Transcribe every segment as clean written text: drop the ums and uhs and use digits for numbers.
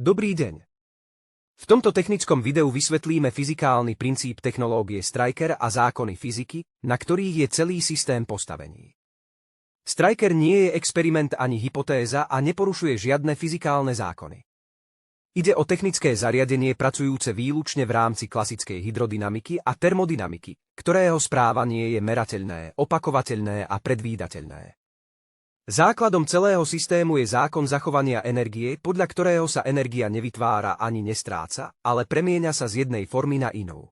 Dobrý deň. V tomto technickom videu vysvetlíme fyzikálny princíp technológie Striker a zákony fyziky, na ktorých je celý systém postavený. Striker nie je experiment ani hypotéza a neporušuje žiadne fyzikálne zákony. Ide o technické zariadenie pracujúce výlučne v rámci klasickej hydrodynamiky a termodynamiky, ktorého správanie je merateľné, opakovateľné a predvídateľné. Základom celého systému je zákon zachovania energie, podľa ktorého sa energia nevytvára ani nestráca, ale premieňa sa z jednej formy na inú.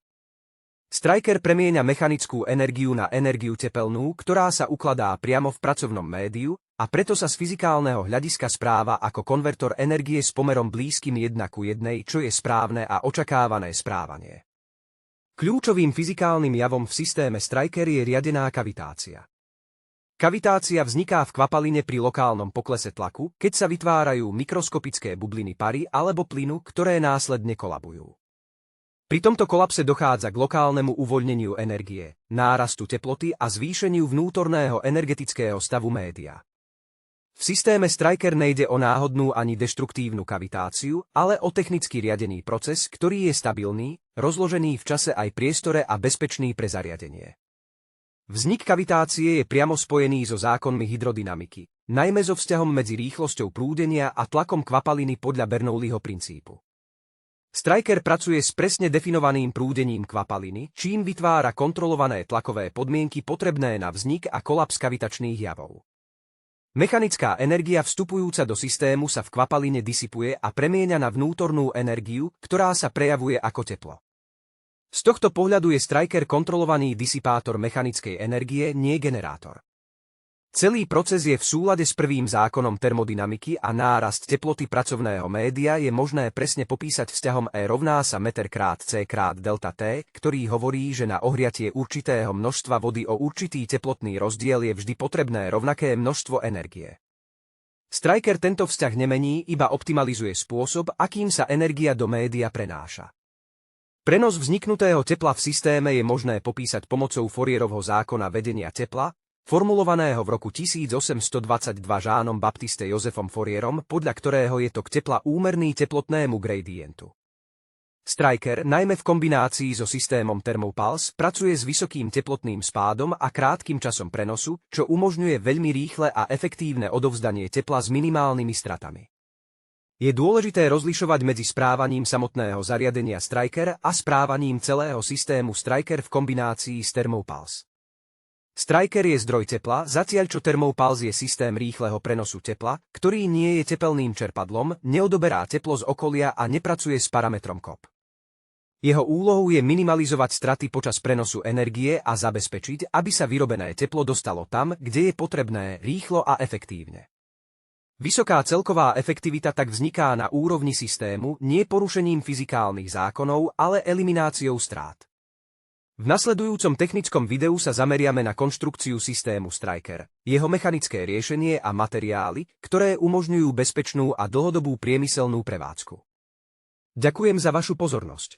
Striker premieňa mechanickú energiu na energiu tepelnú, ktorá sa ukladá priamo v pracovnom médiu, a preto sa z fyzikálneho hľadiska správa ako konvertor energie s pomerom blízkym 1:1, čo je správne a očakávané správanie. Kľúčovým fyzikálnym javom v systéme Striker je riadená kavitácia. Kavitácia vzniká v kvapaline pri lokálnom poklese tlaku, keď sa vytvárajú mikroskopické bubliny pary alebo plynu, ktoré následne kolabujú. Pri tomto kolapse dochádza k lokálnemu uvoľneniu energie, nárastu teploty a zvýšeniu vnútorného energetického stavu média. V systéme Striker nejde o náhodnú ani deštruktívnu kavitáciu, ale o technicky riadený proces, ktorý je stabilný, rozložený v čase aj priestore a bezpečný pre zariadenie. Vznik kavitácie je priamo spojený so zákonmi hydrodynamiky, najmä so vzťahom medzi rýchlosťou prúdenia a tlakom kvapaliny podľa Bernoulliho princípu. Striker pracuje s presne definovaným prúdením kvapaliny, čím vytvára kontrolované tlakové podmienky potrebné na vznik a kolaps kavitačných javov. Mechanická energia vstupujúca do systému sa v kvapaline disipuje a premieňa na vnútornú energiu, ktorá sa prejavuje ako teplo. Z tohto pohľadu je Striker kontrolovaný disipátor mechanickej energie, nie generátor. Celý proces je v súlade s prvým zákonom termodynamiky a nárast teploty pracovného média je možné presne popísať vzťahom E rovná sa meter krát C krát delta T, ktorý hovorí, že na ohriatie určitého množstva vody o určitý teplotný rozdiel je vždy potrebné rovnaké množstvo energie. Striker tento vzťah nemení, iba optimalizuje spôsob, akým sa energia do média prenáša. Prenos vzniknutého tepla v systéme je možné popísať pomocou Fourierovho zákona vedenia tepla, formulovaného v roku 1822 Jeanom Baptiste Josephom Fourierom, podľa ktorého je tok tepla úmerný teplotnému gradientu. Striker, najmä v kombinácii so systémom Thermopulse, pracuje s vysokým teplotným spádom a krátkym časom prenosu, čo umožňuje veľmi rýchle a efektívne odovzdanie tepla s minimálnymi stratami. Je dôležité rozlišovať medzi správaním samotného zariadenia Striker a správaním celého systému Striker v kombinácii s Thermopulse. Striker je zdroj tepla, zatiaľ čo Thermopulse je systém rýchleho prenosu tepla, ktorý nie je tepelným čerpadlom, neodoberá teplo z okolia a nepracuje s parametrom COP. Jeho úlohou je minimalizovať straty počas prenosu energie a zabezpečiť, aby sa vyrobené teplo dostalo tam, kde je potrebné, rýchlo a efektívne. Vysoká celková efektivita tak vzniká na úrovni systému nie porušením fyzikálnych zákonov, ale elimináciou strát. V nasledujúcom technickom videu sa zameriame na konštrukciu systému Striker, jeho mechanické riešenie a materiály, ktoré umožňujú bezpečnú a dlhodobú priemyselnú prevádzku. Ďakujem za vašu pozornosť.